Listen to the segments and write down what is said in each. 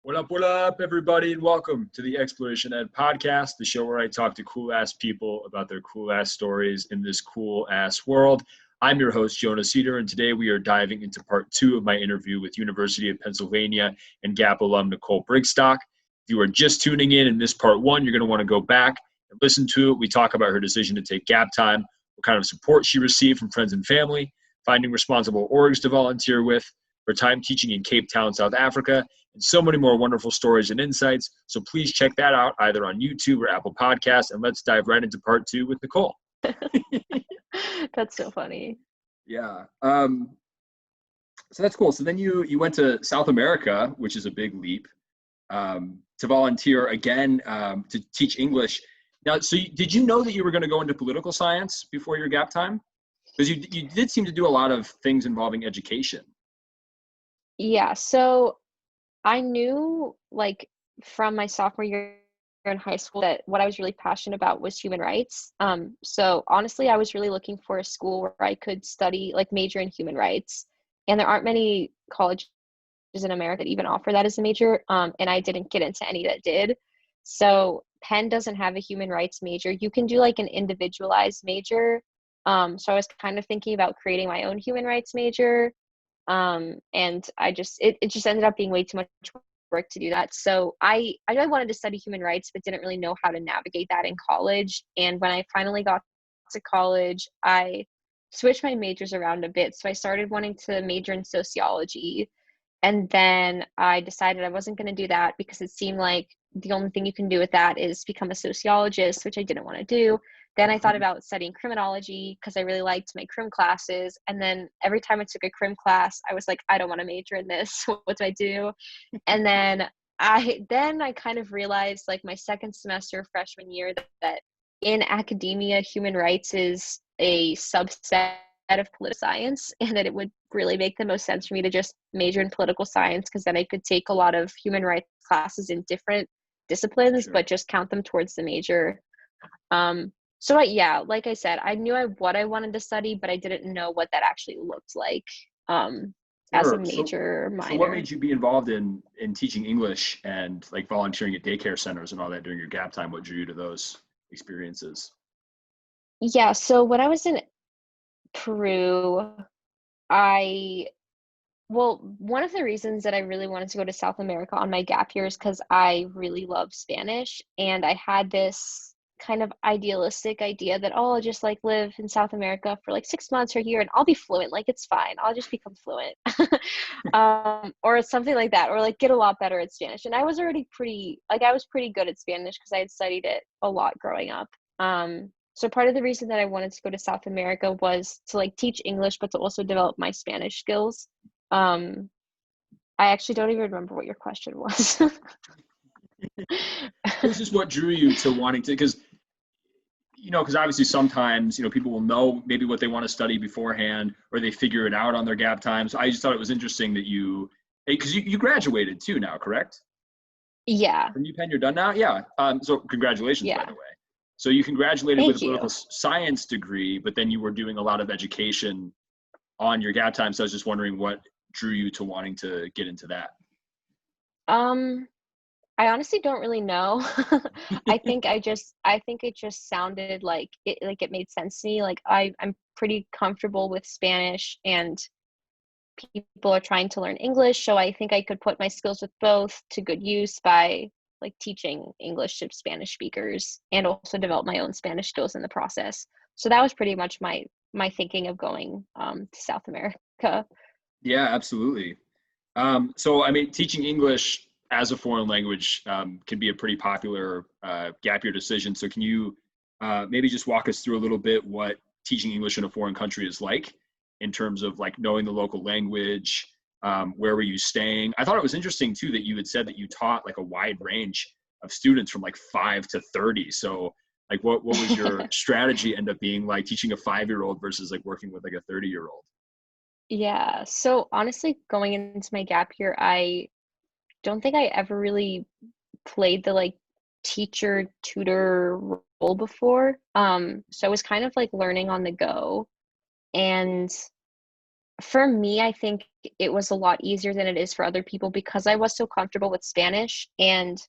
What up, everybody, and welcome to the Exploration Ed podcast, the show where I talk to cool-ass people about their cool-ass stories in this cool-ass world. I'm your host, Jonah Cedar, and today we are diving into part 2 of my interview with University of Pennsylvania and Gap alum Nicole Brigstock. If you are just tuning in this part 1, you're going to want to go back and listen to it. We talk about her decision to take gap time, what kind of support she received from friends and family, finding responsible orgs to volunteer with, her time teaching in Cape Town, South Africa, and so many more wonderful stories and insights. So please check that out either on YouTube or Apple Podcasts, and let's dive right into part 2 with Nicole. That's so funny. Yeah. So that's cool. So then you went to South America, which is a big leap, to volunteer again, to teach English. Now, so did you know that you were going to go into political science before your gap time? Because you did seem to do a lot of things involving education. Yeah, so I knew from my sophomore year in high school that what I was really passionate about was human rights. So honestly, I was really looking for a school where I could study, major in human rights. And there aren't many colleges in America that even offer that as a major. And I didn't get into any that did. So Penn doesn't have a human rights major. You can do an individualized major. So I was kind of thinking about creating my own human rights major. And it just ended up being way too much work to do that. So I really wanted to study human rights, but didn't really know how to navigate that in college. And when I finally got to college, I switched my majors around a bit. So I started wanting to major in sociology. And then I decided I wasn't going to do that because it seemed like the only thing you can do with that is become a sociologist, which I didn't want to do. Then I thought about studying criminology because I really liked my crim classes. And then every time I took a crim class, I was like, I don't want to major in this. What do I do? And then I kind of realized my second semester freshman year that in academia, human rights is a subset of political science, and that it would really make the most sense for me to just major in political science because then I could take a lot of human rights classes in different disciplines, Sure. but just count them towards the major. So like I said, I knew what I wanted to study, but I didn't know what that actually looked like as a Sure. major or minor. So what made you be involved in teaching English and volunteering at daycare centers and all that during your gap time? What drew you to those experiences? Yeah, so when I was in Peru, one of the reasons that I really wanted to go to South America on my gap year is because I really love Spanish, and I had this kind of idealistic idea that, I'll just live in South America for 6 months or a year and I'll be fluent. It's fine. I'll just become fluent. Or something like that, or get a lot better at Spanish. And I was already I was pretty good at Spanish because I had studied it a lot growing up. So part of the reason that I wanted to go to South America was to teach English, but to also develop my Spanish skills. I actually don't even remember what your question was. This is what drew you to wanting to, because obviously sometimes, people will know maybe what they want to study beforehand, or they figure it out on their gap time. So I just thought it was interesting that because you graduated too now, correct? Yeah. From UPenn, you're done now? Yeah. So congratulations, Yeah. by the way. So you congratulated Thank with a you. political science degree, but then you were doing a lot of education on your gap time. So I was just wondering what drew you to wanting to get into that. I honestly don't really know. I think it just sounded like it made sense to me. I'm pretty comfortable with Spanish, and people are trying to learn English, so I think I could put my skills with both to good use by teaching English to Spanish speakers, and also develop my own Spanish skills in the process. So that was pretty much my thinking of going to South America. Yeah, absolutely. So I mean, teaching English as a foreign language can be a pretty popular gap year decision. So can you maybe just walk us through a little bit what teaching English in a foreign country is like, in terms of knowing the local language? Where were you staying? I thought it was interesting too that you had said that you taught a wide range of students from 5 to 30. So what was your strategy end up being teaching a 5-year-old versus working with a 30-year-old? Yeah. So honestly, going into my gap year, I don't think I ever really played the teacher tutor role before. So I was kind of learning on the go. And For me, I think it was a lot easier than it is for other people because I was so comfortable with Spanish. And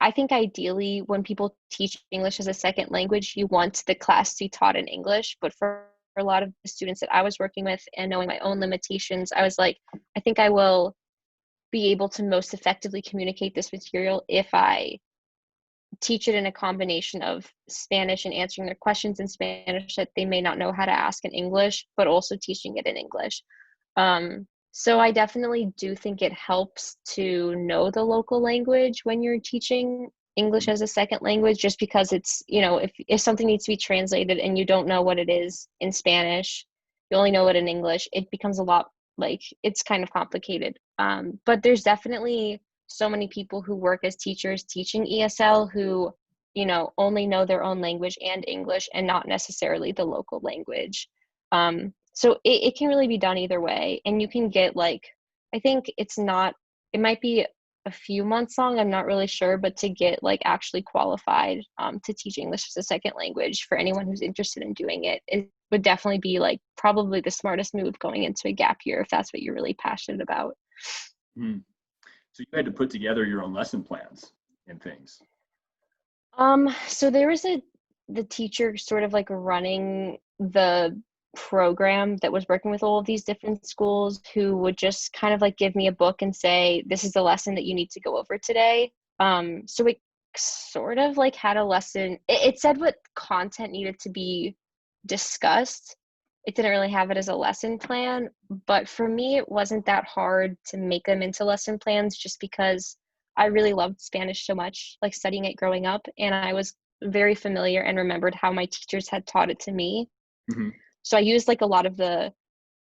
I think ideally, when people teach English as a second language, you want the class to be taught in English. But for a lot of the students that I was working with and knowing my own limitations, I was like, I think I will be able to most effectively communicate this material if I teach it in a combination of Spanish and answering their questions in Spanish that they may not know how to ask in English, but also teaching it in English. So I definitely do think it helps to know the local language when you're teaching English as a second language, just because it's, if something needs to be translated and you don't know what it is in Spanish, you only know it in English, it becomes a lot like it's kind of complicated. But there's definitely so many people who work as teachers teaching ESL who, only know their own language and English and not necessarily the local language. So it can really be done either way. And you can get I think it might be a few months long, I'm not really sure, but to get actually qualified to teach English as a second language for anyone who's interested in doing it, it would definitely be probably the smartest move going into a gap year if that's what you're really passionate about. Mm. So you had to put together your own lesson plans and things. So there was the teacher sort of running the program that was working with all of these different schools who would just kind of give me a book and say, this is the lesson that you need to go over today. So it sort of had a lesson. It said what content needed to be discussed. It didn't really have it as a lesson plan, but for me, it wasn't that hard to make them into lesson plans just because I really loved Spanish so much, studying it growing up, and I was very familiar and remembered how my teachers had taught it to me. Mm-hmm. So I used a lot of the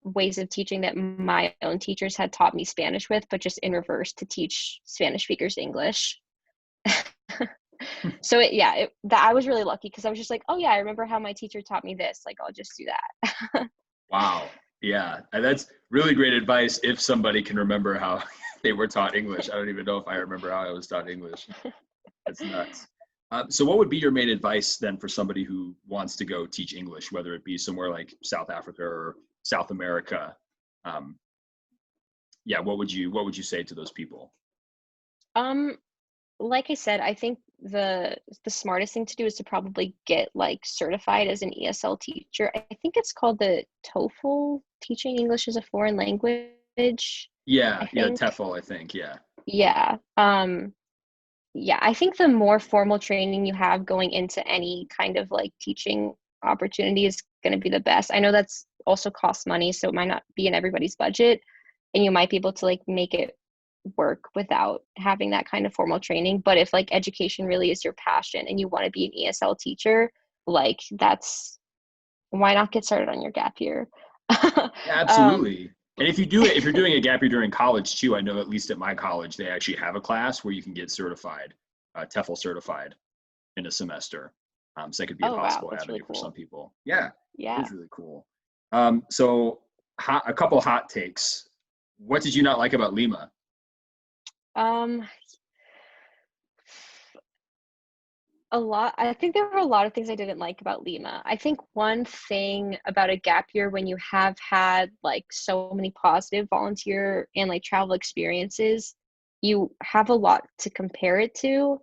ways of teaching that my own teachers had taught me Spanish with, but just in reverse to teach Spanish speakers English. So I was really lucky because I was just like, oh yeah, I remember how my teacher taught me this. I'll just do that. Wow. Yeah. And that's really great advice if somebody can remember how they were taught English. I don't even know if I remember how I was taught English. That's nuts. So what would be your main advice then for somebody who wants to go teach English, whether it be somewhere like South Africa or South America? What would you say to those people? Like I said, I think the smartest thing to do is to probably get certified as an ESL teacher. I think it's called the TOEFL, teaching English as a foreign language. Yeah, I think. TEFL, I think, yeah. Yeah. Yeah, I think the more formal training you have going into any kind of teaching opportunity is going to be the best. I know that's also costs money, so it might not be in everybody's budget, and you might be able to make it work without having that kind of formal training. But if education really is your passion and you want to be an ESL teacher, that's why not get started on your gap year? Absolutely. And if you're doing a gap year during college too, I know at least at my college, they actually have a class where you can get certified, TEFL certified in a semester. So that could be a Oh wow, possible that's avenue really for some cool. people. Yeah, it Yeah. is really cool. So a couple hot takes. What did you not like about Lima? Um, a lot. I think there were a lot of things I didn't like about Lima. I think one thing about a gap year when you have had so many positive volunteer and travel experiences, you have a lot to compare it to.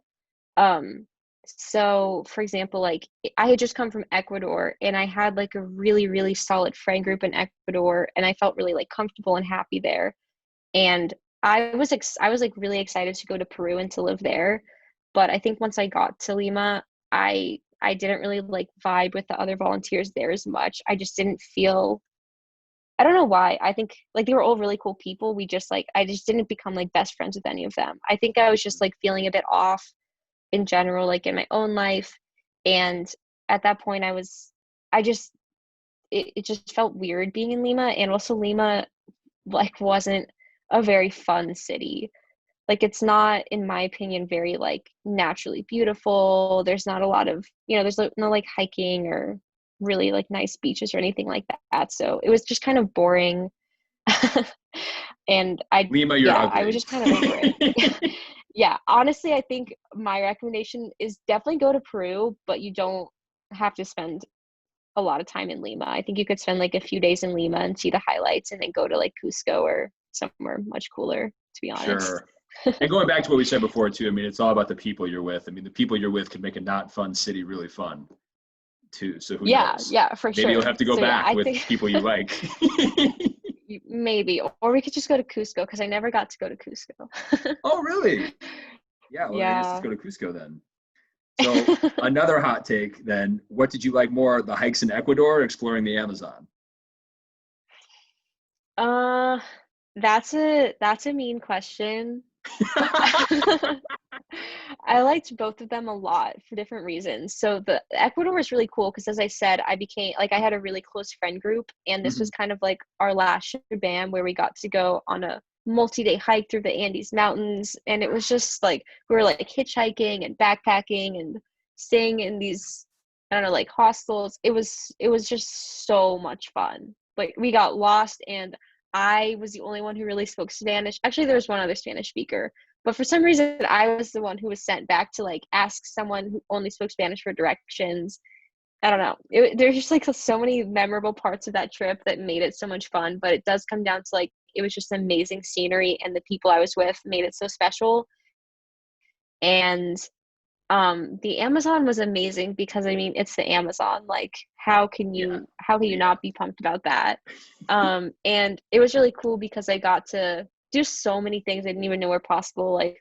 So for example, I had just come from Ecuador and I had a really, really solid friend group in Ecuador and I felt really comfortable and happy there. And I was really excited to go to Peru and to live there. But I think once I got to Lima, I didn't really vibe with the other volunteers there as much. I just didn't feel, I don't know why. I think they were all really cool people. We just I just didn't become best friends with any of them. I think I was just feeling a bit off in general, in my own life. And at that point I just it just felt weird being in Lima. And also Lima wasn't a very fun city. It's not, in my opinion, very naturally beautiful. There's not a lot of, there's no hiking or really nice beaches or anything like that. So it was just kind of boring. And Lima, you're I was ugly. just kind of over it. Yeah, honestly, I think my recommendation is definitely go to Peru, but you don't have to spend a lot of time in Lima. I think you could spend like a few days in Lima and see the highlights and then go to like Cusco or somewhere much cooler, to be honest. Sure. And going back to what we said before too, I mean, it's all about the people you're with. I mean, the people you're with can make a not fun city really fun too. So who Yeah, knows? yeah, for Maybe you'll sure. have to go So yeah, back I with think people you like. maybe, or we could just go to Cusco because I never got to go to Cusco. Oh, really? Yeah, well, I guess let's Yeah. go to Cusco then. So another hot take then, what did you like more, the hikes in Ecuador or exploring the Amazon? Uh, that's a mean question. I liked both of them a lot for different reasons. So the Ecuador was really cool because, as I said, I became like I had a really close friend group, and this was Mhm. kind of like our last bam where we got to go on a multi-day hike through the Andes Mountains, and it was just like we were like hitchhiking and backpacking and staying in these, I don't know, like hostels. It was just so much fun. Like we got lost, and I was the only one who really spoke Spanish. Actually, there was one other Spanish speaker, but for some reason, I was the one who was sent back to like ask someone who only spoke Spanish for directions. I don't know. There's just like so many memorable parts of that trip that made it so much fun. But it does come down to like it was just amazing scenery, and the people I was with made it so special. And the Amazon was amazing because I mean it's the Amazon. Like Yeah. how can you Yeah. not be pumped about that? And it was really cool because I got to do so many things I didn't even know were possible. Like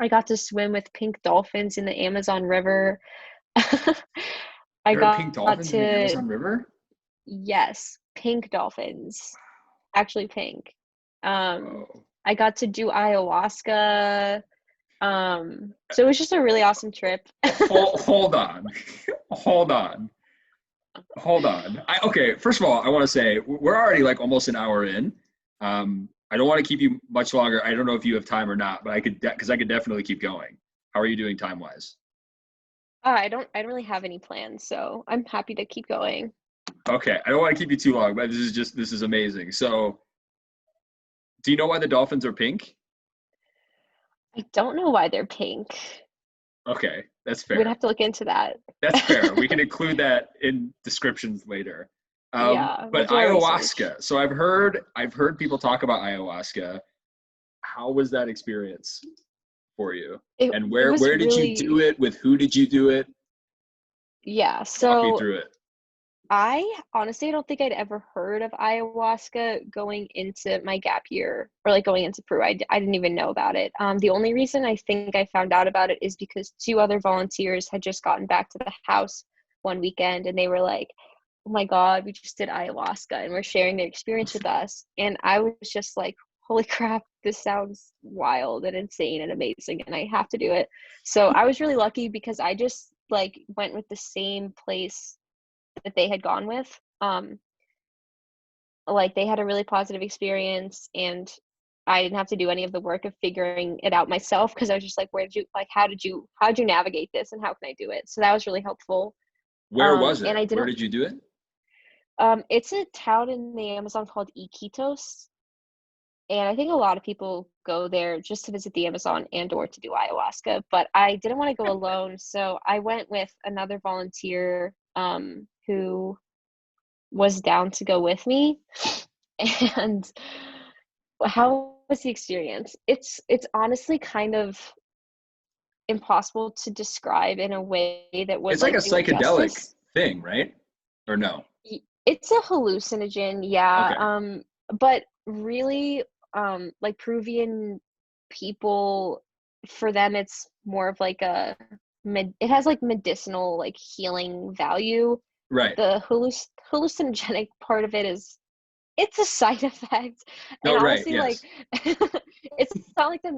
I got to swim with pink dolphins in the Amazon River. I There are pink got dolphins in the to, Amazon River? yes, pink dolphins, actually pink. Whoa. I got to do ayahuasca. So it was just a really awesome trip. Hold on. Hold on. Hold on. Okay, first of all, I want to say we're already like almost an hour in. I don't want to keep you much longer. I don't know if you have time or not, but I could because I could definitely keep going. How are you doing time wise? I don't really have any plans, so I'm happy to keep going. Okay, I don't want to keep you too long, but this is amazing. So, do you know why the dolphins are pink? I don't know why they're pink. Okay, that's We'd fair. have to look into that. That's fair. We can include that in descriptions later. Yeah, we'll But do our research. ayahuasca. So I've heard people talk about ayahuasca. How was that experience for you? It And it was where did you do really, it? With who did you do it? yeah. Walk me So through it. I honestly don't think I'd ever heard of ayahuasca going into my gap year or like going into Peru. I didn't even know about it. The only reason I think I found out about it is because two other volunteers had just gotten back to the house one weekend and they were like, oh my God, we just did ayahuasca and we're sharing their experience with us. And I was just like, holy crap, this sounds wild and insane and amazing and I have to do it. So I was really lucky because I just like went with the same place that they had gone with. Like they had a really positive experience and I didn't have to do any of the work of figuring it out myself because I was just like, where did you like how did you navigate this and how can I do it? So that was really helpful. Where was And it? I Where didn't did you do it? it's a town in the Amazon called Iquitos. And I think a lot of people go there just to visit the Amazon and or to do ayahuasca, but I didn't want to go alone. So I went with another volunteer who was down to go with me. And how was the experience? It's honestly kind of impossible to describe in a way that would It's like a like do it psychedelic justice. thing, right? Or no? It's a hallucinogen, yeah. Okay. But really, like Peruvian people, for them, it's more of like it has like medicinal, like healing value. Right. The hallucinogenic part of it is it's a side effect. And No, right. honestly, like Yes. it's not like the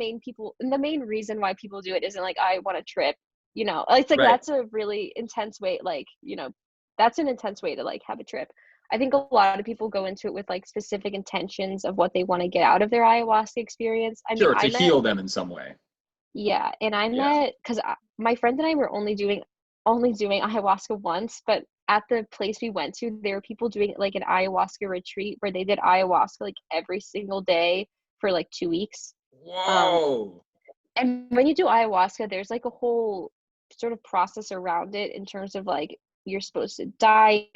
main reason why people do it isn't like I want to trip, you know. It's like Right. that's a really intense way, like, you know, that's an intense way to like have a trip. I think a lot of people go into it with like specific intentions of what they want to get out of their ayahuasca experience. I mean, Sure. I To met heal them in some way. yeah, and I Yeah. met because my friend and I were only doing ayahuasca once, but at the place we went to, there were people doing like an ayahuasca retreat where they did ayahuasca like every single day for like 2 weeks. Um, Whoa. and when you do ayahuasca, there's like a whole sort of process around it in terms of like you're supposed to diet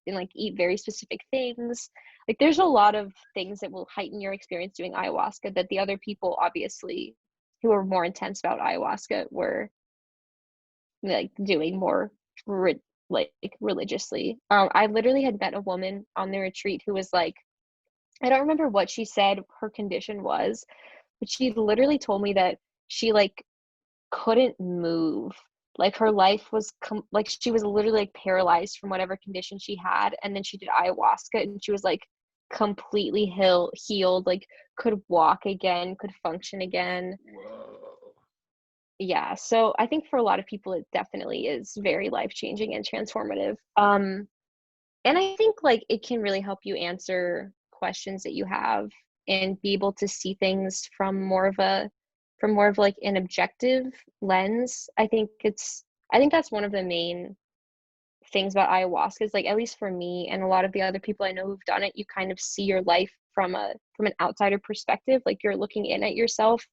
and like eat very specific things. Like there's a lot of things that will heighten your experience doing ayahuasca that the other people obviously who are more intense about ayahuasca were like doing more like religiously. I literally had met a woman on the retreat who was like, I don't remember what she said her condition was, but she literally told me that she like couldn't move. Like her life was like she was literally like paralyzed from whatever condition she had, and then she did ayahuasca and she was like completely healed, like could walk again, could function again. Whoa. Yeah, so I think for a lot of people it definitely is very life-changing and transformative. And I think like it can really help you answer questions that you have and be able to see things from more of like an objective lens. I think that's one of the main things about ayahuasca is like, at least for me and a lot of the other people I know who've done it, you kind of see your life from an outsider perspective, like you're looking in at yourself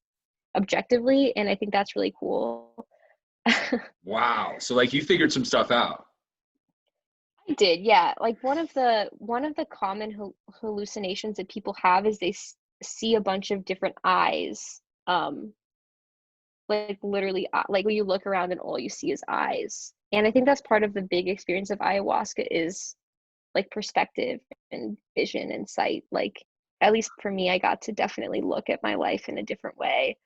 objectively, and I think that's really cool. Wow. So like you figured some stuff out. I did, yeah. Like one of the common hallucinations that people have is they see a bunch of different eyes. Like literally, like when you look around and all you see is eyes. And I think that's part of the big experience of ayahuasca is like perspective and vision and sight. Like at least for me, I got to definitely look at my life in a different way.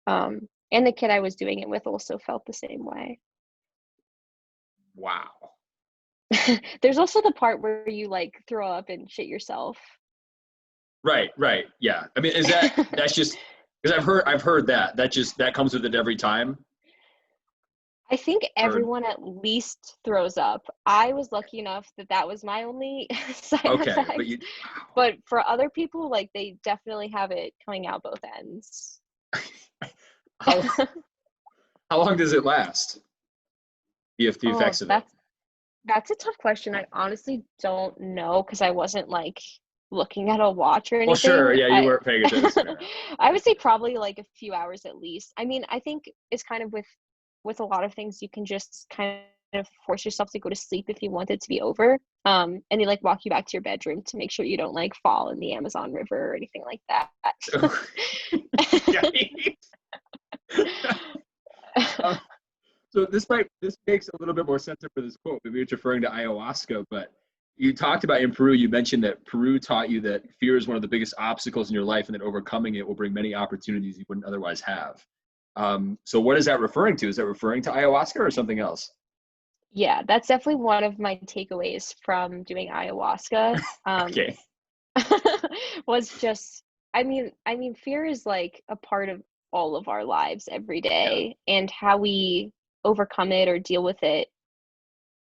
And the kid I was doing it with also felt the same way. Wow. There's also the part where you like throw up and shit yourself. Right, right. Yeah. I mean, that's just because I've heard that comes with it every time. I think Or everyone at least throws up. I was lucky enough that that was my only side okay, but effect. you wow. But for other people, like they definitely have it coming out both ends. How how long does it last? The Oh, effects of it. that's a tough question. I honestly don't know because I wasn't like looking at a watch or Well, sure. anything. Yeah, you weren't paying attention. Yeah. I would say probably like a few hours at least. I mean, I think it's kind of with a lot of things you can just kind of force yourself to go to sleep if you want it to be over. And they like walk you back to your bedroom to make sure you don't like fall in the Amazon River or anything like that. Yeah. Um, so this makes a little bit more sense for this quote. Maybe it's referring to ayahuasca, but you talked about in Peru. You mentioned that Peru taught you that fear is one of the biggest obstacles in your life, and that overcoming it will bring many opportunities you wouldn't otherwise have. So what is that referring to? Is that referring to ayahuasca or something else? Yeah, that's definitely one of my takeaways from doing ayahuasca. Okay. Was just I mean fear is like a part of all of our lives every Yeah. day, and how we overcome it or deal with it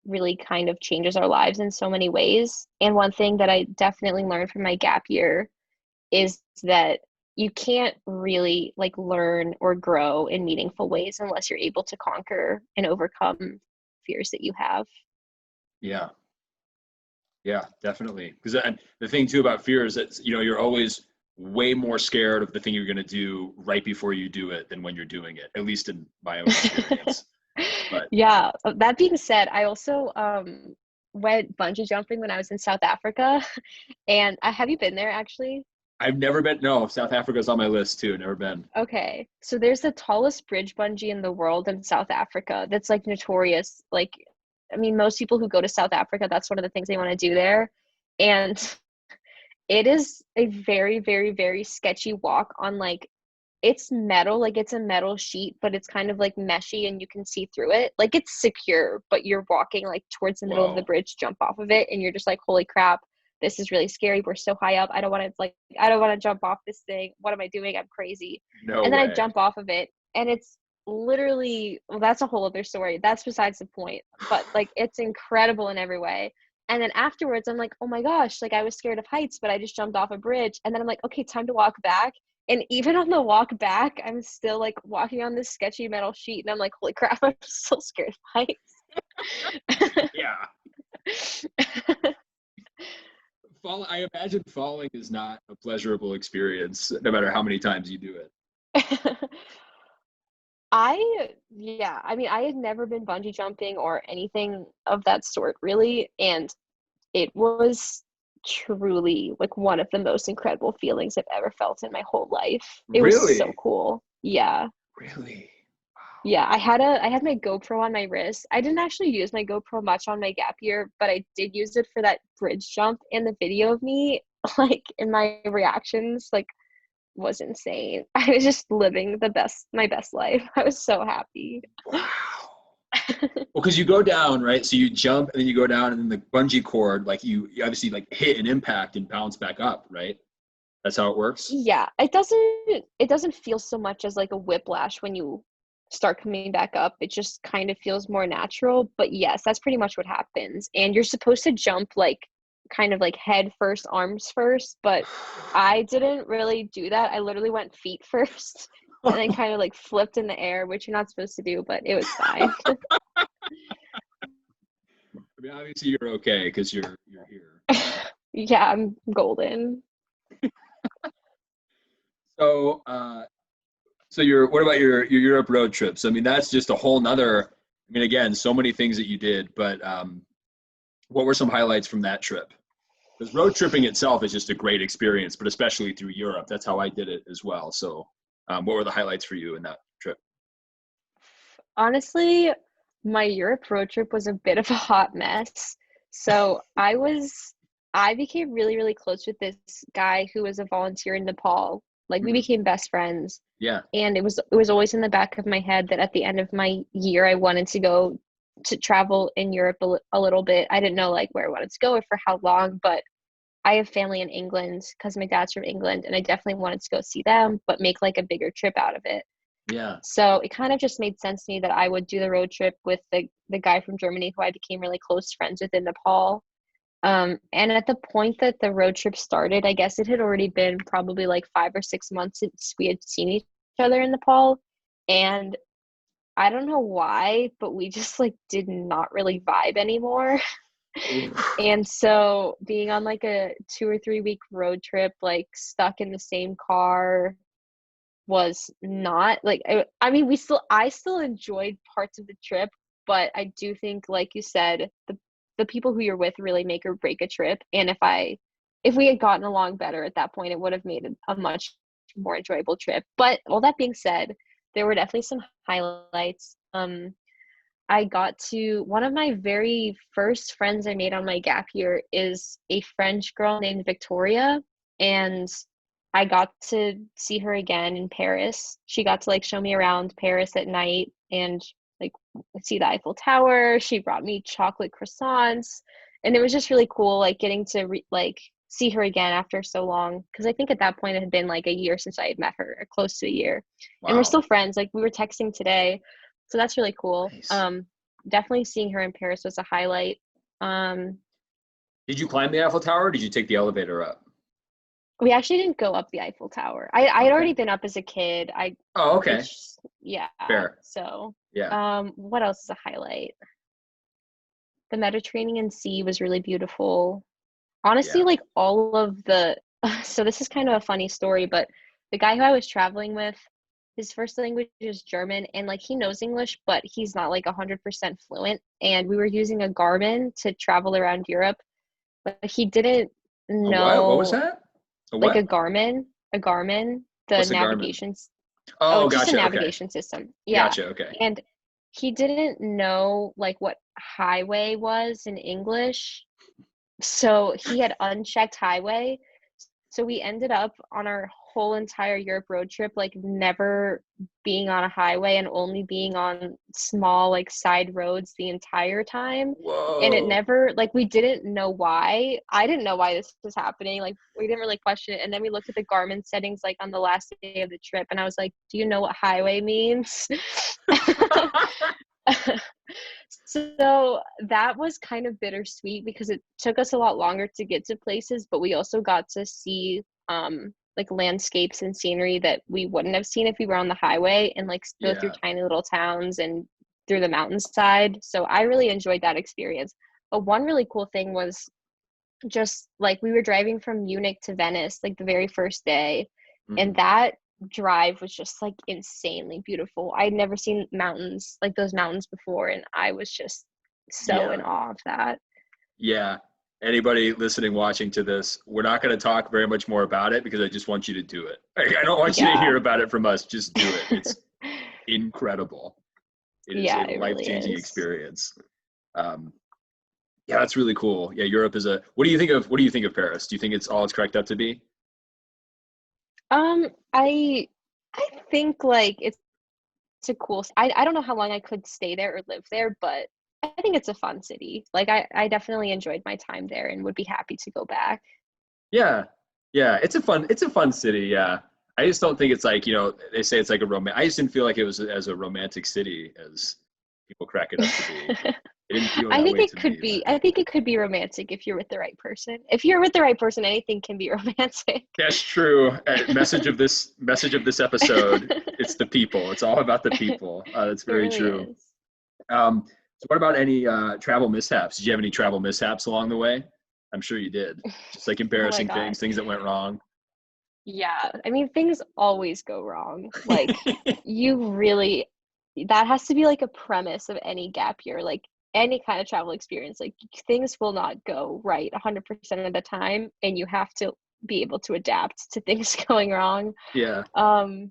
really kind of changes our lives in so many ways. And one thing that I definitely learned from my gap year is that you can't really like learn or grow in meaningful ways unless you're able to conquer and overcome fears that you have. Yeah. Yeah, definitely. Because the thing too about fear is that you're always way more scared of the thing you're going to do right before you do it than when you're doing it. At least in my own experience. But Yeah, that being said, I also went bungee jumping when I was in South Africa. And have you been there actually? I've never been. No, South Africa's on my list too. Never been. Okay. So there's the tallest bridge bungee in the world in South Africa that's like notorious. Like, I mean, most people who go to South Africa, that's one of the things they want to do there. And it is a very, very, very sketchy walk on like it's metal, like it's a metal sheet, but it's kind of like meshy and you can see through it. Like it's secure, but you're walking like towards the middle of the Whoa. bridge, jump off of it, and you're just like, holy crap, this is really scary. We're so high up. I don't want to jump off this thing. What am I doing? I'm crazy. No And then I way. jump off of it, and it's literally, well, that's a whole other story. That's besides the point. But like it's incredible in every way. And then afterwards, I'm like, oh my gosh, like I was scared of heights, but I just jumped off a bridge. And then I'm like, okay, time to walk back. And even on the walk back, I'm still like walking on this sketchy metal sheet, and I'm like, holy crap, I'm still scared of heights. Yeah. I imagine falling is not a pleasurable experience, no matter how many times you do it. I mean, I had never been bungee jumping or anything of that sort really, and it was truly like one of the most incredible feelings I've ever felt in my whole life. It was so Really? cool. Yeah. Really? Yeah, I had my GoPro on my wrist. I didn't actually use my GoPro much on my gap year, but I did use it for that bridge jump, and the video of me like in my reactions like was insane. I was just living my best life. I was so happy. Wow. Well, because you go down, right? So you jump and then you go down, and then the bungee cord, like you obviously like hit an impact and bounce back up, right? That's how it works. Yeah, it doesn't feel so much as like a whiplash when you start coming back up. It just kind of feels more natural. But yes, that's pretty much what happens. And you're supposed to jump like kind of like head first, arms first, but I didn't really do that. I literally went feet first and then kind of like flipped in the air, which you're not supposed to do, but it was fine. I mean, obviously you're okay because you're here. Yeah, I'm golden. So, so what about your Europe road trips? I mean, that's just a whole nother. I mean, again, so many things that you did, but what were some highlights from that trip? Because road tripping itself is just a great experience, but especially through Europe, that's how I did it as well. So, what were the highlights for you in that trip? Honestly, my Europe road trip was a bit of a hot mess. So I became really, really close with this guy who was a volunteer in Nepal. Like we Mhm. became best friends. Yeah, And it was always in the back of my head that at the end of my year I wanted to go to travel in Europe a little bit. I didn't know like where I wanted to go or for how long, but I have family in England because my dad's from England, and I definitely wanted to go see them, but make like a bigger trip out of it. yeah, So it kind of just made sense to me that I would do the road trip with the guy from Germany who I became really close friends with in Nepal. And at the point that the road trip started, I guess it had already been probably like 5 or 6 months since we had seen each other in Nepal. And I don't know why, but we just like did not really vibe anymore. oof, And so being on like a 2 or 3 week road trip, like stuck in the same car was not like I mean I still enjoyed parts of the trip, but I do think like you said the people who you're with really make or break a trip, and if we had gotten along better at that point it would have made a much more enjoyable trip. But all that being said, there were definitely some highlights. I got to one of my very first friends I made on my gap year is a French girl named Victoria, and I got to see her again in Paris. She got to like show me around Paris at night and like see the Eiffel Tower. She brought me chocolate croissants, and it was just really cool like getting to like see her again after so long, because I think at that point it had been like a year since I had met her, or close to a year. And we're wow, still friends. Like we were texting today. So that's really cool. nice. Definitely seeing her in Paris was a highlight. Um, Did you climb the Eiffel Tower? Or did you take the elevator up? we actually didn't go up the Eiffel Tower. I had Okay. already been up as a kid. Oh, okay. It's yeah. Fair. So, Yeah. what else is a highlight? The Mediterranean Sea was really beautiful. Honestly, Yeah. like all of the so this is kind of a funny story, but the guy who I was traveling with, his first language is German, and like he knows English, but he's not like 100% fluent. And we were using a Garmin to travel around Europe, but he didn't A what? What was know that? A like what? a Garmin, the What's a Garmin? navigation. Oh, Oh, it's just a gotcha. Okay. navigation system. Yeah. Gotcha. Okay. And he didn't know like what highway was in English. So he had unchecked highway. So we ended up on our whole entire Europe road trip, like never being on a highway and only being on small, like side roads the entire time. And it Whoa. never, like, we didn't know why. I didn't know why this was happening. Like, we didn't really question it. And then we looked at the Garmin settings, like, on the last day of the trip. And I was like, do you know what highway means? So that was kind of bittersweet because it took us a lot longer to get to places, but we also got to see like landscapes and scenery that we wouldn't have seen if we were on the highway, and like go through Yeah. tiny little towns and through the mountainside. So I really enjoyed that experience. But one really cool thing was just like we were driving from Munich to Venice like the very first day, and Hmm. that drive was just like insanely beautiful. I'd never seen mountains like those mountains before, and I was just so in Yeah. awe of that. Yeah. Anybody listening, watching to this, we're not going to talk very much more about it because I just want you to do it. I don't want you to Yeah. hear about it from us. Just do it. It's incredible. It is Yeah, a it really life-changing is. experience. Um, yeah, that's really cool. Yeah, Europe is a. What do you think of Paris? Do you think it's all it's cracked up to be? Um, I I think like it's a cool I don't know how long I could stay there or live there, but I think it's a fun city. Like I definitely enjoyed my time there and would be happy to go back. Yeah, yeah. It's a fun city. Yeah, I just don't think it's like they say it's like a I just didn't feel like it was as a romantic city as people crack it up to be. It didn't feel I that think way it to could me. be I think it could be romantic if you're with the right person. If you're with the right person, anything can be romantic. That's true. Message of this episode. It's the people. It's all about the people. That's It very really true. is. So what about any travel mishaps? Did you have any travel mishaps along the way? I'm sure you did. Just like Oh my embarrassing God. things that went wrong. Yeah. I mean, things always go wrong. Like, you really, that has to be like a premise of any gap year, like any kind of travel experience. Like, things will not go right 100% of the time, and you have to be able to adapt to things going wrong. Yeah, Um,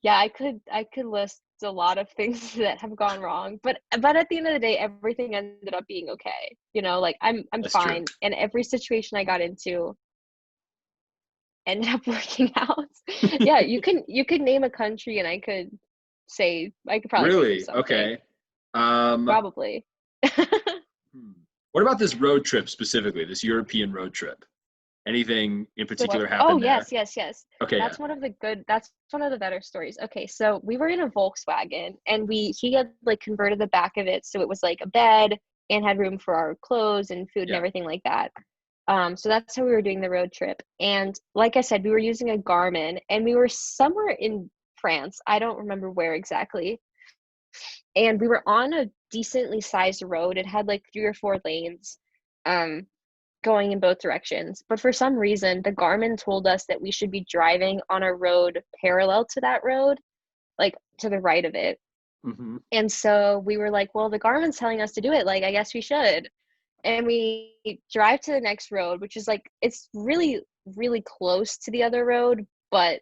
yeah, I could list a lot of things that have gone wrong, but at the end of the day, everything ended up being okay. Like I'm that's true. fine, and every situation I got into ended up working out. Yeah, you could name a country and I could probably think of Really? something. Okay. Um, Probably. hmm. What about this road trip specifically, this European road trip? Anything in So particular oh happened yes, there? yes, yes. Okay, yeah. That's one of the better stories. Okay, so we were in a Volkswagen and he had like converted the back of it so it was like a bed and had room for our clothes and food and Yeah. everything like that. So that's how we were doing the road trip. And like I said, we were using a Garmin and we were somewhere in France. I don't remember where exactly. And we were on a decently sized road. It had like 3 or 4 lanes. Um, going in both directions. But for some reason, the Garmin told us that we should be driving on a road parallel to that road, like to the right of it. Hmm. And so we were like, well, the Garmin's telling us to do it. Like, I guess we should. And we drive to the next road, which is like, it's really, really close to the other road, but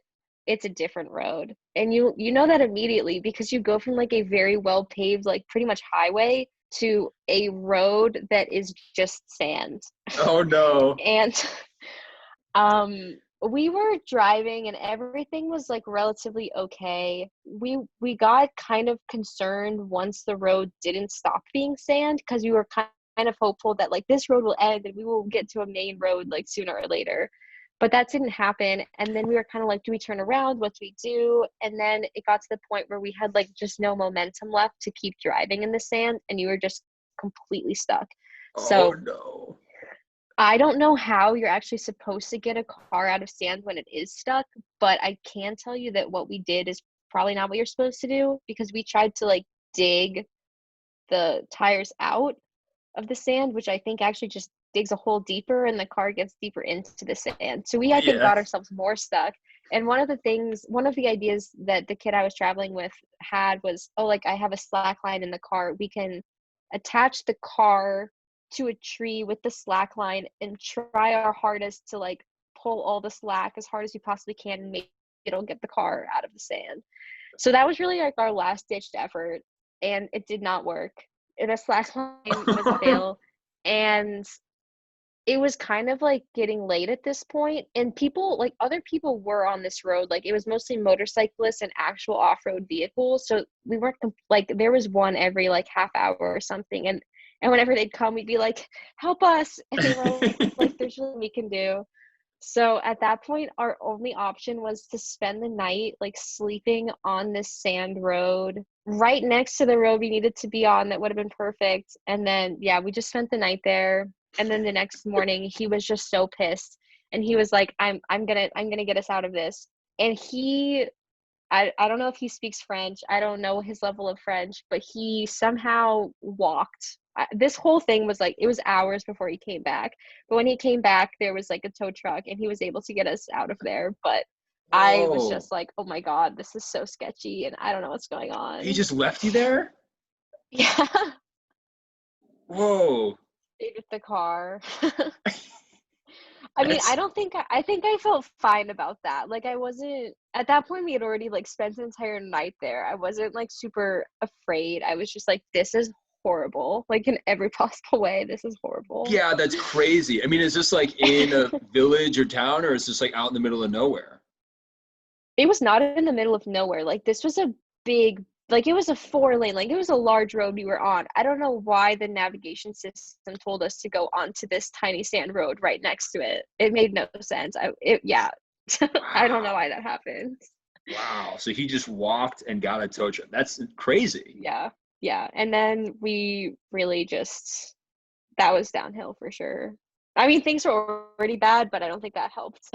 it's a different road. And you know that immediately because you go from like a very well paved, like pretty much highway to a road that is just sand. Oh no. And um we were driving and everything was like relatively okay. We got kind of concerned once the road didn't stop being sand because we were kind of hopeful that like this road will end and we will get to a main road like sooner or later. But that didn't happen. And then we were kind of like, do we turn around? What do we do? And then it got to the point where we had like just no momentum left to keep driving in the sand and you were just completely stuck. Oh So no. I don't know how you're actually supposed to get a car out of sand when it is stuck, but I can tell you that what we did is probably not what you're supposed to do because we tried to like dig the tires out of the sand, which I think actually just digs a hole deeper and the car gets deeper into the sand. So we, I think, Yeah. got ourselves more stuck. And one of the ideas that the kid I was traveling with had was, oh, like I have a slack line in the car. We can attach the car to a tree with the slack line and try our hardest to like pull all the slack as hard as we possibly can and maybe it'll get the car out of the sand. So that was really like our last ditched effort and it did not work. The slack line was a fail. And it was kind of like getting late at this point and people like other people were on this road, like it was mostly motorcyclists and actual off-road vehicles, so we weren't like there was one every like half hour or something, and whenever they'd come we'd be like help us and they were like there's nothing we can do. So at that point our only option was to spend the night like sleeping on this sand road right next to the road we needed to be on that would have been perfect, and then yeah we just spent the night there. And then the next morning he was just so pissed and he was like I'm gonna get us out of this. And I don't know if he speaks French, I don't know his level of French, but he somehow walked. This whole thing was like it was hours before he came back, but when he came back there was like a tow truck and he was able to get us out of there. But I was Whoa. just like, oh my God, this is so sketchy and I don't know what's going He on. just left you there? Yeah. Whoa. Stayed with the car. I mean, That's I think I felt fine about that. Like I wasn't at that point we had already like spent an entire night there. I wasn't like super afraid. I was just like, this is horrible. Like in every possible way, this is horrible. yeah, that's crazy. I mean, is this like in a village or town, or is this like out in the middle of nowhere? It was not in the middle of nowhere. Like this was a big like it was a 4 lane, like it was a large road we were on. I don't know why the navigation system told us to go onto this tiny sand road right next to it. It made no sense. Yeah. I don't know Wow. why that happened. Wow. So he just walked and got a tow truck. That's crazy. Yeah. Yeah. And then we really just that was downhill for sure. I mean, things were already bad, but I don't think that helped.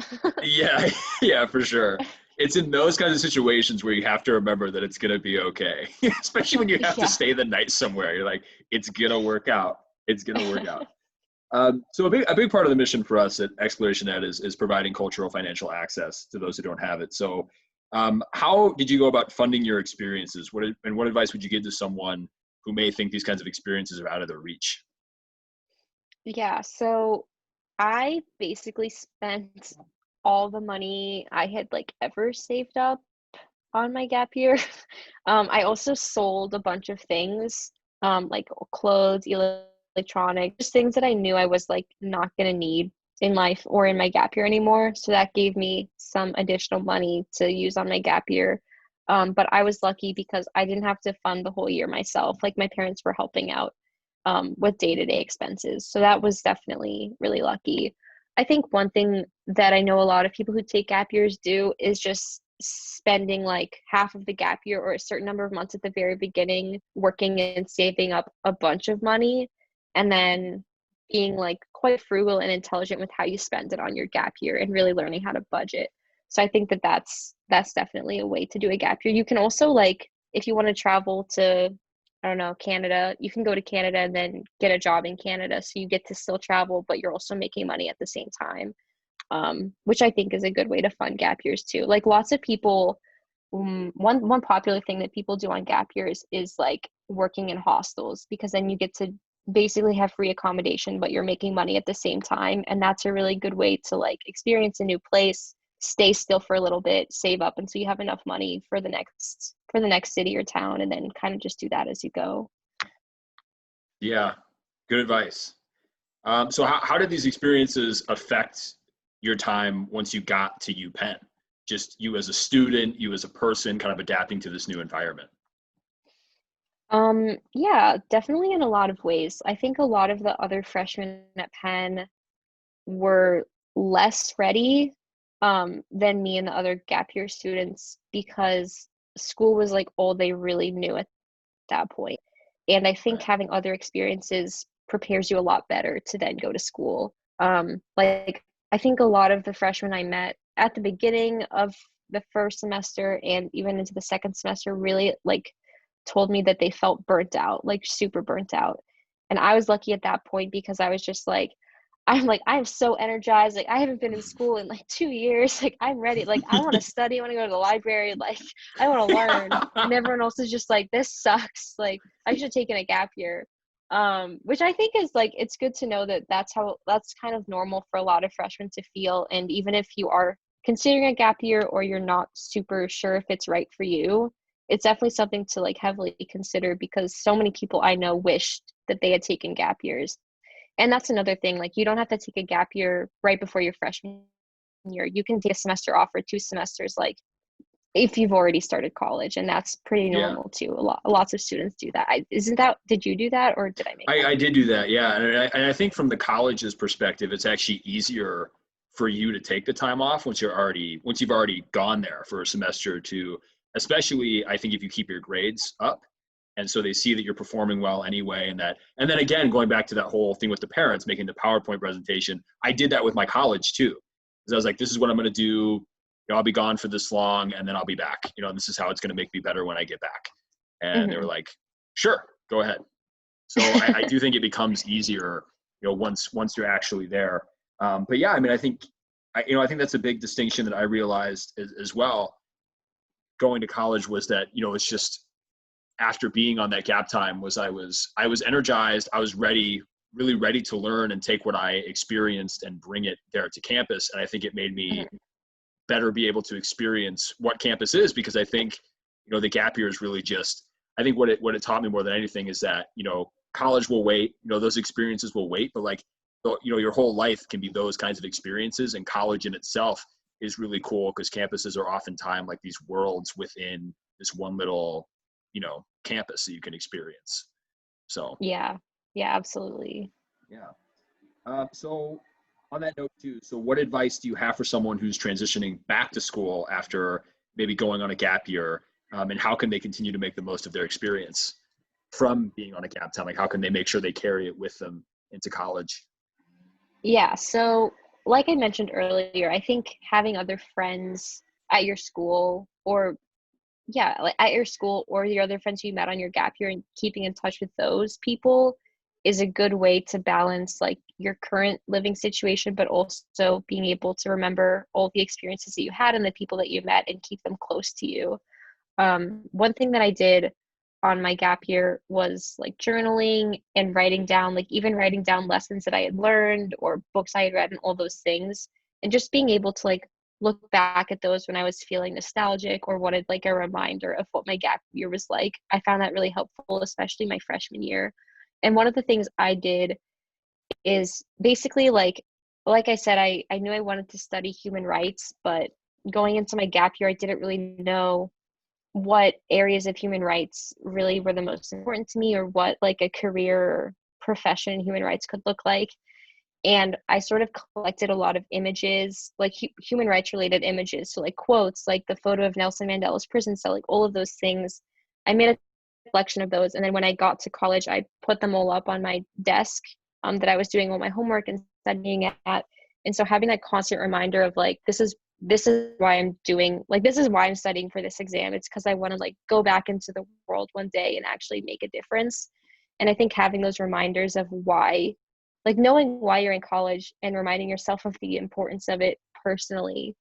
Yeah, yeah, for sure. It's in those kinds of situations where you have to remember that it's gonna be okay. Especially when you have to Yeah. stay the night somewhere. You're like, it's gonna work out. It's gonna work out. So a big part of the mission for us at Exploration Ed is providing cultural financial access to those who don't have it. So how did you go about funding your experiences? What advice would you give to someone who may think these kinds of experiences are out of their reach? Yeah, so I basically spent all the money I had like ever saved up on my gap year. I also sold a bunch of things, like clothes, electronics, just things that I knew I was like not gonna need in life or in my gap year anymore. So that gave me some additional money to use on my gap year. But I was lucky because I didn't have to fund the whole year myself. Like my parents were helping out with day-to-day expenses. So that was definitely really lucky. I think one thing that I know a lot of people who take gap years do is just spending like half of the gap year or a certain number of months at the very beginning working and saving up a bunch of money and then being like quite frugal and intelligent with how you spend it on your gap year and really learning how to budget. So I think that that's definitely a way to do a gap year. You can also like if you want to travel to I don't know, Canada, you can go to Canada and then get a job in Canada. So you get to still travel, but you're also making money at the same time, which I think is a good way to fund gap years too. Like lots of people, one popular thing that people do on gap years is like working in hostels because then you get to basically have free accommodation, but you're making money at the same time. And that's a really good way to like experience a new place, stay still for a little bit, save up until you have enough money for the next city or town, and then kind of just do that as you go. Yeah, good advice. So how did these experiences affect your time once you got to UPenn? Just you as a student, you as a person, kind of adapting to this new environment. Yeah, definitely in a lot of ways. I think a lot of the other freshmen at Penn were less ready than me and the other gap year students because school was like all they really knew at that point. And I think Right. having other experiences prepares you a lot better to then go to school. Like I think a lot of the freshmen I met at the beginning of the first semester and even into the second semester really like told me that they felt burnt out, like super burnt out. And I was lucky at that point because I was just like, I'm so energized. Like, I haven't been in school in like 2 years. Like, I'm ready. Like, I want to study. I want to go to the library. Like, I want to learn. And everyone else is just like, this sucks. Like, I should have taken a gap year. Which I think is like, it's good to know that that's kind of normal for a lot of freshmen to feel. And even if you are considering a gap year or you're not super sure if it's right for you, it's definitely something to like heavily consider because so many people I know wished that they had taken gap years. And that's another thing, like you don't have to take a gap year right before your freshman year. You can take a semester off or 2 semesters, like if you've already started college, and that's pretty Yeah, normal too. Lots of students do that. Isn't that, did you do that or did I make that I up? did do that. Yeah, and I think from the college's perspective, it's actually easier for you to take the time off once you've already gone there for a semester or two. Especially, I think if you keep your grades up, and so they see that you're performing well anyway, and then again going back to that whole thing with the parents making the PowerPoint presentation. I did that with my college too, because I was like, this is what I'm going to do. I'll be gone for this long, and then I'll be back. And this is how it's going to make me better when I get back. And they were Hmm. like, sure, go ahead. So I do think it becomes easier, once you're actually there. But yeah, I mean, I think I think that's a big distinction that I realized as well going to college was that, it's just after being on that gap time I was energized. I was really ready to learn and take what I experienced and bring it there to campus. And I think it made me better be able to experience what campus is, because I think, the gap year is really just, I think what it taught me more than anything is that, college will wait, those experiences will wait, but like, your whole life can be those kinds of experiences, and college in itself is really cool because campuses are oftentimes like these worlds within this one little, campus that you can experience. So, Yeah. Yeah, absolutely. yeah. So on that note too, so what advice do you have for someone who's transitioning back to school after maybe going on a gap year? And how can they continue to make the most of their experience from being on a gap time? Like, how can they make sure they carry it with them into college? Yeah. So, like I mentioned earlier, I think having other friends at your school, or yeah, like at your school, or your other friends you met on your gap year, and keeping in touch with those people is a good way to balance like your current living situation, but also being able to remember all the experiences that you had and the people that you met and keep them close to you. One thing that I did on my gap year was like journaling and writing down, like even writing down lessons that I had learned or books I had read and all those things. And just being able to like look back at those when I was feeling nostalgic or wanted like a reminder of what my gap year was like. I found that really helpful, especially my freshman year. And one of the things I did is basically like I said, I knew I wanted to study human rights, but going into my gap year, I didn't really know what areas of human rights really were the most important to me, or what like a career or profession in human rights could look like. And I sort of collected a lot of images, like human rights related images, so like quotes, like the photo of Nelson Mandela's prison cell, like all of those things. I made a collection of those, and then when I got to college, I put them all up on my desk, that I was doing all my homework and studying at. And so having that constant reminder of like, this is why I'm doing, like, this is why I'm studying for this exam. It's because I want to like go back into the world one day and actually make a difference. And I think having those reminders of why, like knowing why you're in college and reminding yourself of the importance of it personally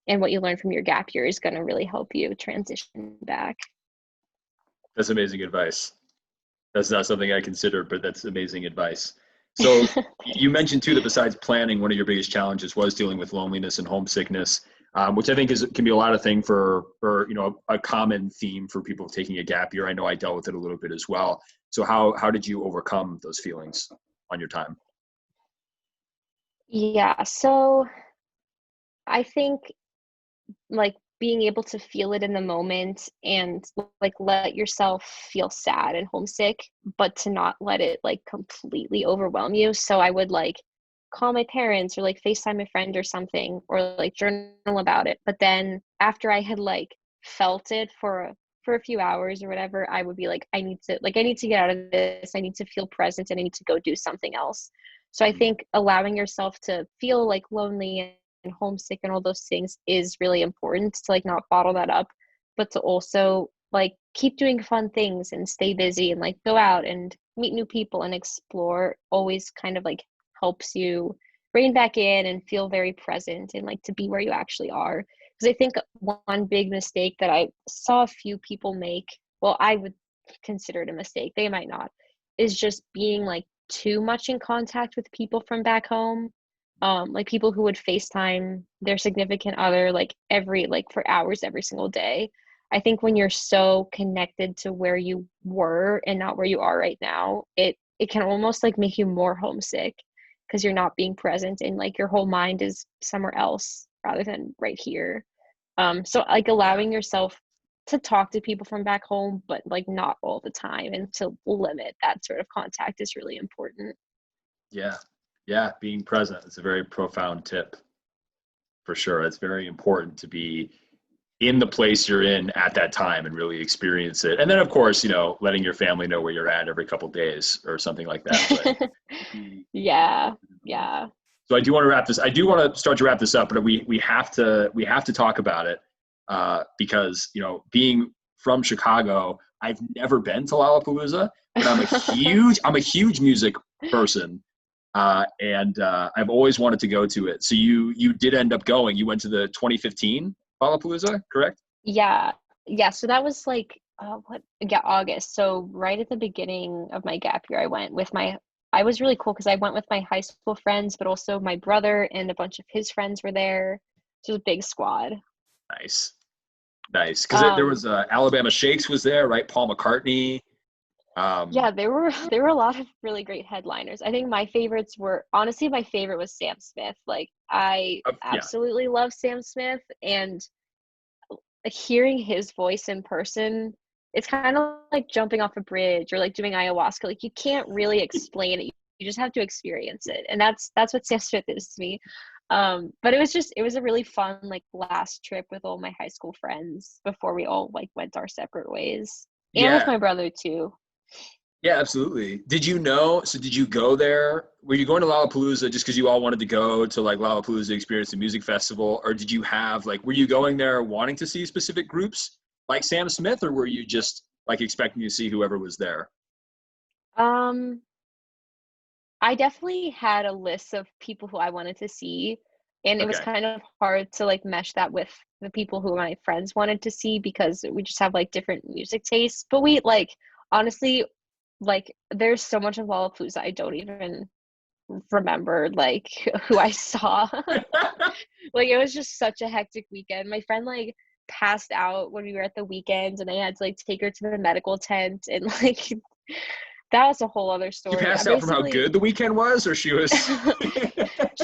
and what you learned from your gap year is going to really help you transition back. That's amazing advice. That's not something I considered, but that's amazing advice. So you mentioned too that besides planning, one of your biggest challenges was dealing with loneliness and homesickness, which I think can be a lot of thing for a common theme for people taking a gap year. I know I dealt with it a little bit as well. So how did you overcome those feelings on your time? Yeah, so I think like being able to feel it in the moment and like let yourself feel sad and homesick, but to not let it like completely overwhelm you. So I would like call my parents or like FaceTime a friend or something, or like journal about it. But then after I had like felt it for a few hours or whatever, I would be like, I need to get out of this. I need to feel present and I need to go do something else. So I think allowing yourself to feel like lonely and homesick and all those things is really important, to like not bottle that up, but to also like keep doing fun things and stay busy and like go out and meet new people and explore always kind of like helps you rein back in and feel very present and like to be where you actually are. Because I think one big mistake that I saw a few people make, well, I would consider it a mistake, they might not, is just being like too much in contact with people from back home, like people who would FaceTime their significant other like for hours every single day. I think when you're so connected to where you were and not where you are right now, it can almost like make you more homesick because you're not being present and like your whole mind is somewhere else rather than right here. So like allowing yourself to talk to people from back home, but like not all the time, and to limit that sort of contact is really important. Yeah. Yeah. Being present is a very profound tip for sure. It's very important to be in the place you're in at that time and really experience it. And then of course, letting your family know where you're at every couple of days or something like that. But Yeah, yeah. so I do want to wrap this. I do want to start to wrap this up, but we have to talk about it because being from Chicago, I've never been to Lollapalooza, but I'm a huge music person. and I've always wanted to go to it. So you did end up going. You went to the 2015 Lollapalooza, correct? Yeah. Yeah. So that was like, August. So right at the beginning of my gap year, I was really cool because I went with my high school friends, but also my brother and a bunch of his friends were there. So it was a big squad. Nice, nice. Because there Um, was Alabama Shakes was there, right? Paul McCartney. yeah, there were a lot of really great headliners. I think my favorites were honestly my favorite was Sam Smith. Like I Yeah, absolutely love Sam Smith, and hearing his voice in person, it's kind of like jumping off a bridge or like doing ayahuasca. Like you can't really explain it. You just have to experience it. And that's what Sam Smith is to me. But it was a really fun like last trip with all my high school friends before we all like went our separate ways. And with yeah. my brother too. Yeah, absolutely. Did you know? So did you go there? Were you going to Lollapalooza just because you all wanted to go to like Lollapalooza experience the music festival? Or did you have like, were you going there wanting to see specific groups like Sam Smith, or were you just like expecting to see whoever was there? Um, I definitely had a list of people who I wanted to see, and it was Okay. kind of hard to like mesh that with the people who my friends wanted to see because we just have like different music tastes. But we like honestly, like there's so much of Lollapalooza I don't even remember like who I saw. Like it was just such a hectic weekend. My friend like passed out when we were at the weekend and I had to like take her to the medical tent and like that was a whole other You story. I passed out from how basically good the weekend was, or she was?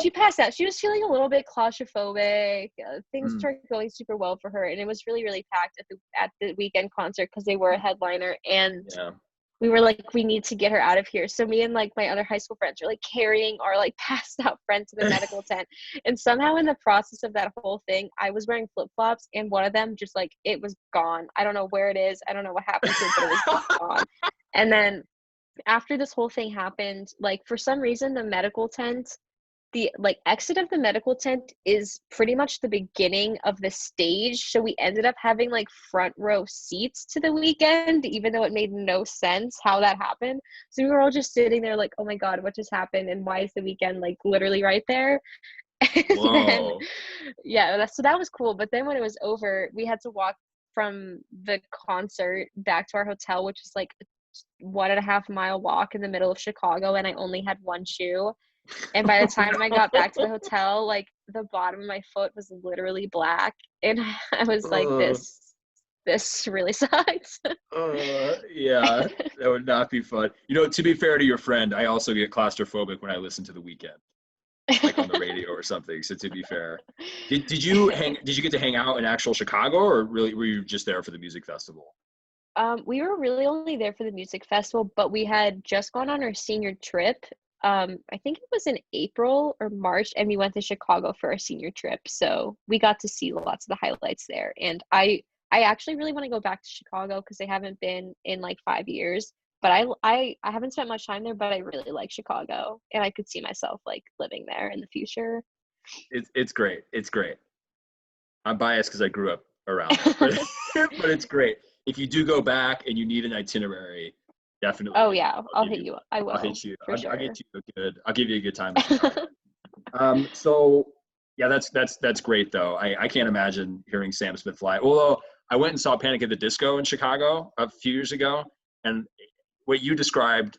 she passed out. She was feeling a little bit claustrophobic. Things Mm, started going super well for her, and it was really, really packed at the weekend concert because they were a headliner. And yeah. we were like, we need to get her out of here. So me and like my other high school friends are like carrying our like passed out friend to the medical tent. And somehow in the process of that whole thing, I was wearing flip flops, and one of them just like it was gone. I don't know where it is. I don't know what happened to it, but it was gone. And then after this whole thing happened, like for some reason, the like exit of the medical tent is pretty much the beginning of the stage. So we ended up having like front row seats to the weekend, even though it made no sense how that happened. So we were all just sitting there like, oh my God, what just happened? And why is the weekend like literally right there? And then, Whoa. yeah, so that was cool. But then when it was over, we had to walk from the concert back to our hotel, which is like 1.5 mile walk in the middle of Chicago, and I only had one shoe. And by the time I got back to the hotel, like the bottom of my foot was literally black, and I was like, No. this really sucks." Yeah, that would not be fun. You know, to be fair to your friend, I also get claustrophobic when I listen to The Weeknd, like on the radio or something. So to be fair, did you get to hang out in actual Chicago, or really were you just there for the music festival? We were really only there for the music festival, but we had just gone on our senior trip. I think it was in April or March, and we went to Chicago for our senior trip. So we got to see lots of the highlights there. And I actually really want to go back to Chicago because I haven't been in like 5 years. But I haven't spent much time there, but I really like Chicago, and I could see myself like living there in the future. It's great. It's great. I'm biased because I grew up around there, but but it's great. If you do go back and you need an itinerary, definitely Oh hit me yeah, up. I'll hit you. I I'll will hit you. for I'll get sure. you a good. I'll give you a good time in Chicago. So yeah, that's great though. I can't imagine hearing Sam Smith live. Although I went and saw Panic at the Disco in Chicago a few years ago, and what you described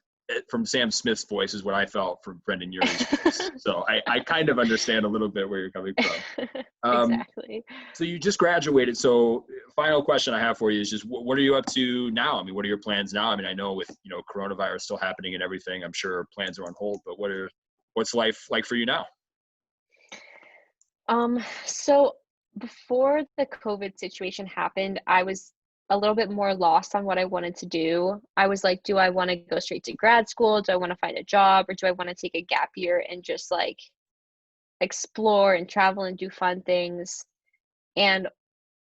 from Sam Smith's voice is what I felt from Brendan Urie's voice. So I kind of understand a little bit where you're coming from. Um, Exactly. so you just graduated. So final question I have for you is just what are you up to now? I mean, what are your plans now? I mean, I know with coronavirus still happening and everything, I'm sure plans are on hold. But what's life like for you now? So before the COVID situation happened, I was a little bit more lost on what I wanted to do. I was like, do I want to go straight to grad school? Do I want to find a job? Or do I want to take a gap year and just like explore and travel and do fun things? And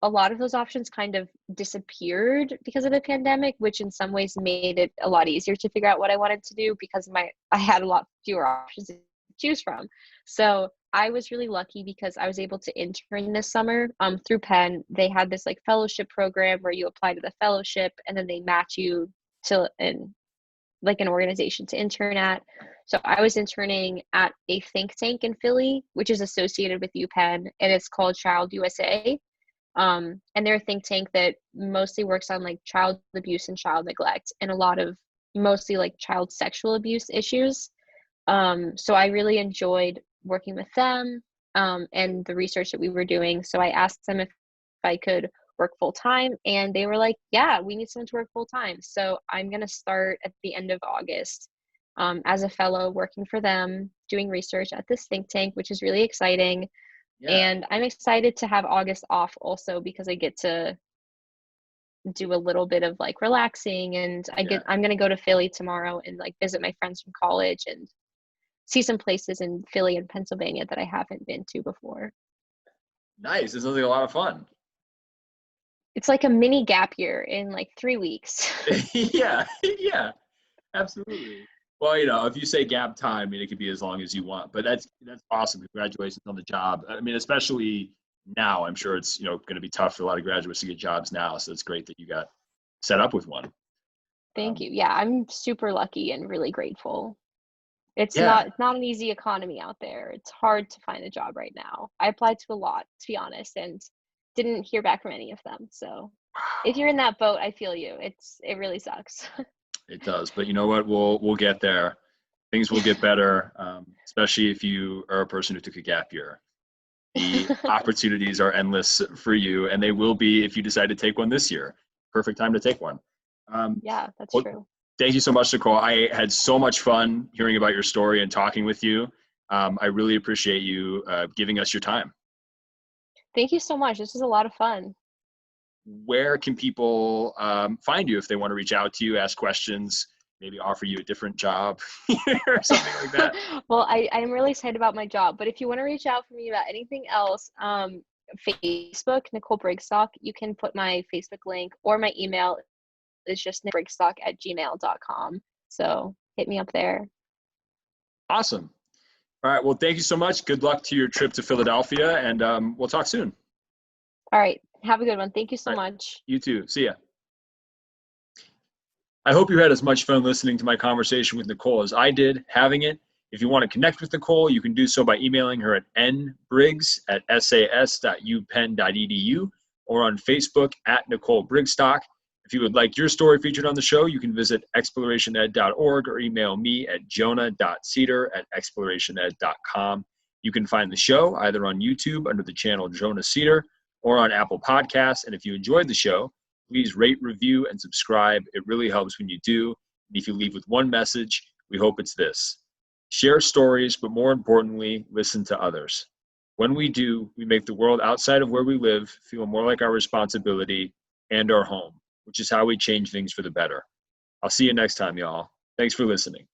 a lot of those options kind of disappeared because of the pandemic, which in some ways made it a lot easier to figure out what I wanted to do because I had a lot fewer options to choose from. So I was really lucky because I was able to intern this summer through Penn. They had this like fellowship program where you apply to the fellowship and then they match you to an organization to intern at. So I was interning at a think tank in Philly, which is associated with UPenn, and it's called Child USA. And they're a think tank that mostly works on like child abuse and child neglect and a lot of mostly like child sexual abuse issues. So I really enjoyed working with them and the research that we were doing. So I asked them if I could work full time, and they were like, yeah, we need someone to work full time. So I'm going to start at the end of August as a fellow working for them, doing research at this think tank, which is really exciting. Yeah. And I'm excited to have August off also because I get to do a little bit of like relaxing, and I'm going to go to Philly tomorrow and like visit my friends from college and see some places in Philly and Pennsylvania that I haven't been to before. Nice. This sounds like a lot of fun. It's like a mini gap year in like 3 weeks. Yeah, yeah, absolutely. Well, you know, if you say gap time, I mean, it could be as long as you want, but that's awesome. Congratulations on the job. I mean, especially now, I'm sure it's, you know, going to be tough for a lot of graduates to get jobs now. So it's great that you got set up with one. Thank you. Yeah, I'm super lucky and really grateful. Yeah. It's not an easy economy out there. It's hard to find a job right now. I applied to a lot, to be honest, and didn't hear back from any of them. So if you're in that boat, I feel you. It really sucks. It does, but you know what? We'll get there. Things will get better, especially if you are a person who took a gap year. The opportunities are endless for you, and they will be if you decide to take one this year. Perfect time to take one. Yeah, that's Well, true. thank you so much, Nicole. I had so much fun hearing about your story and talking with you. I really appreciate you giving us your time. Thank you so much. This was a lot of fun. Where can people find you if they want to reach out to you, ask questions, maybe offer you a different job or something like that? Well, I'm really excited about my job, but if you want to reach out for me about anything else, Facebook, Nicole Brigstock, you can put my Facebook link, or my email is just brigstock@gmail.com. So hit me up there. Awesome. All right. Well, thank you so much. Good luck to your trip to Philadelphia, and we'll talk soon. All right. Have a good one. Thank you so All right. much. You too. See ya. I hope you had as much fun listening to my conversation with Nicole as I did having it. If you want to connect with Nicole, you can do so by emailing her at nbriggs@sas.upenn.edu or on Facebook at Nicole Brigstock. If you would like your story featured on the show, you can visit explorationed.org or email me at jonah.cedar@explorationed.com. You can find the show either on YouTube under the channel Jonah Cedar or on Apple Podcasts. And if you enjoyed the show, please rate, review, and subscribe. It really helps when you do. And if you leave with one message, we hope it's this: share stories, but more importantly, listen to others. When we do, we make the world outside of where we live feel more like our responsibility and our home, which is how we change things for the better. I'll see you next time, y'all. Thanks for listening.